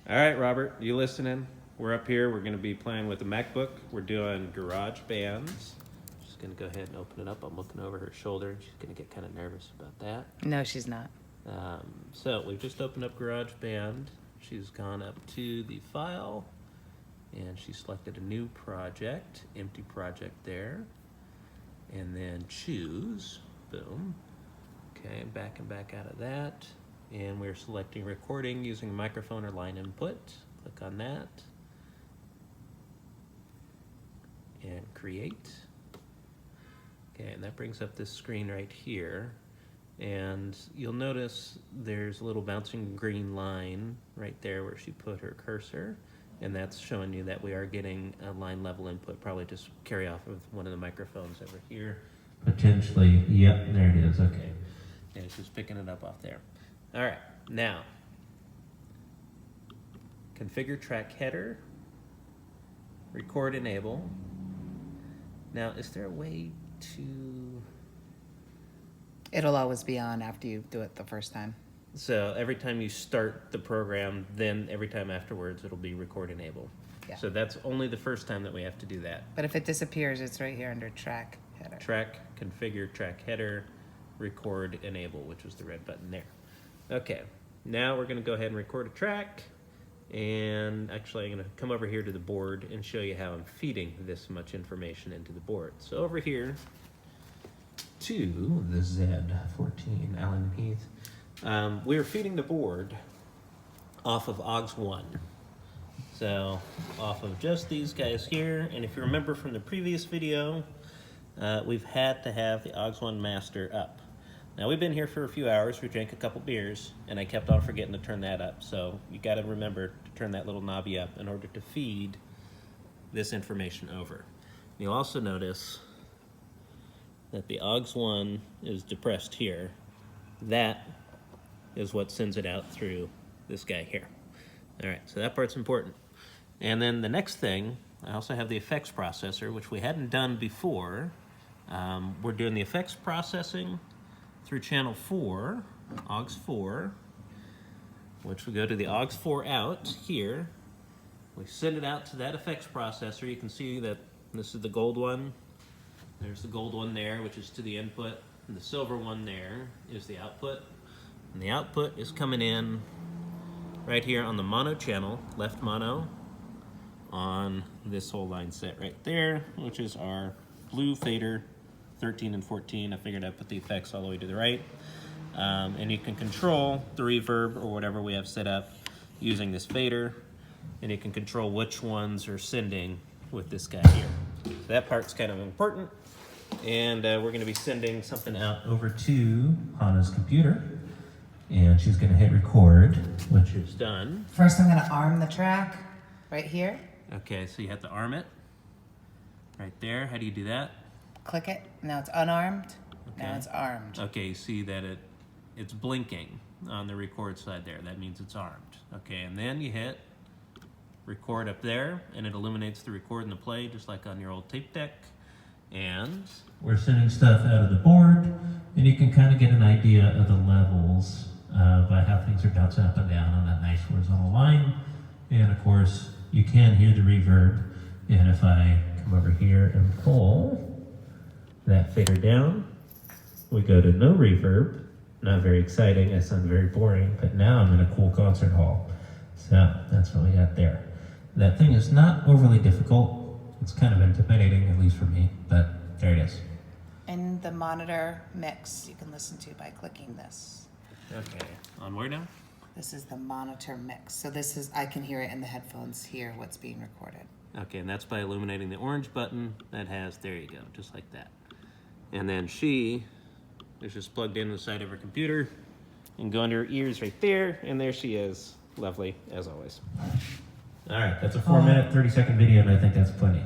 All right, Robert, you listening? We're up here. We're going to be playing with the MacBook. We're doing GarageBand. Just going to go ahead and open it up. I'm looking over her shoulder. She's going to get kind of nervous about that. No, she's not. So we've just opened up GarageBand. She's gone up to the file, and she selected a new project, empty project there, and then choose. Boom. Okay, back out of that. And we're selecting recording using microphone or line input. Click on that. And create. Okay, and that brings up this screen right here. And you'll notice there's a little bouncing green line right there where she put her cursor. And that's showing you that we are getting a line level input, probably just carry off of one of the microphones over here. Potentially, yep, there it is, okay. And it's just picking it up off there. All right, now, configure track header, record enable. Now, is there a way to... It'll always be on after you do it the first time. So every time you start the program, then every time afterwards, it'll be record enable. Yeah. So that's only the first time that we have to do that. But if it disappears, it's right here under track header. Track, configure track header, record enable, which was the red button there. Okay, now we're gonna go ahead and record a track. And actually I'm gonna come over here to the board and show you how I'm feeding this much information into the board. So over here to the Z14 Allen Heath, we're feeding the board off of AUX1. So off of just these guys here. And if you remember from the previous video, we've had to have the AUX1 master up. Now we've been here for a few hours, we drank a couple beers, and I kept on forgetting to turn that up. So you gotta remember to turn that little knobby up in order to feed this information over. You'll also notice that the AUX1 is depressed here. That is what sends it out through this guy here. All right, so that part's important. And then the next thing, I also have the effects processor, which we hadn't done before. We're doing the effects processing through channel 4, AUX4, which we go to the AUX4 out here. We send it out to that effects processor. You can see that this is the gold one. There's the gold one there, which is to the input. And the silver one there is the output. And the output is coming in right here on the mono channel, left mono, on this whole line set right there, which is our blue fader 13 and 14. I figured I'd put the effects all the way to the right. And you can control the reverb or whatever we have set up using this fader. And you can control which ones are sending with this guy here. So that part's kind of important. And we're gonna be sending something out over to Hannah's computer. And she's gonna hit record, which is done. First, I'm gonna arm the track right here. Okay, so you have to arm it right there. How do you do that? Click it. Now it's unarmed. Okay. Now it's armed. Okay, you see that it's blinking on the record side there. That means it's armed. Okay, and then you hit record up there, and it illuminates the record and the play, just like on your old tape deck. And we're sending stuff out of the board, and you can kind of get an idea of the levels by how things are bouncing up and down on that nice horizontal line. And of course, you can hear the reverb. And if I come over here and pull that fader down, we go to no reverb. Not very exciting, I sound very boring, but now I'm in a cool concert hall. So that's what we got there. That thing is not overly difficult. It's kind of intimidating, at least for me, but there it is. And the monitor mix you can listen to by clicking this. Okay, on where now? This is the monitor mix. So this is, I can hear it in the headphones, hear what's being recorded. Okay, and that's by illuminating the orange button that has, there you go, just like that. And then she is just plugged into the side of her computer and go under her ears right there, and there she is. Lovely, as always. All right, that's a 4-minute, 30-second video, and I think that's plenty.